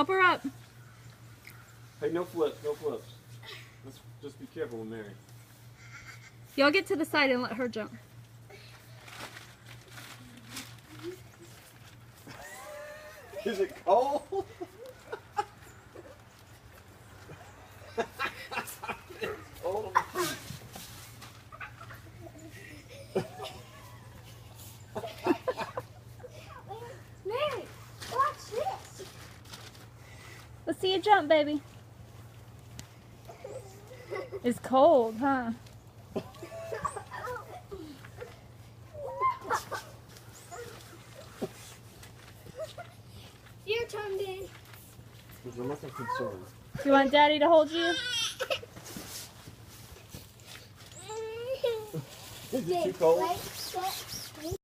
Help her up. Hey, no flips, no flips. Let's just be careful with Mary. Y'all get to the side and let her jump. Is it cold? It's cold on the feet. Mary, watch this. Let's see you jump, baby. It's cold, huh? Your turn, Dan. There's a lot of concern. You want Daddy to hold you? Is it too cold? Right, set.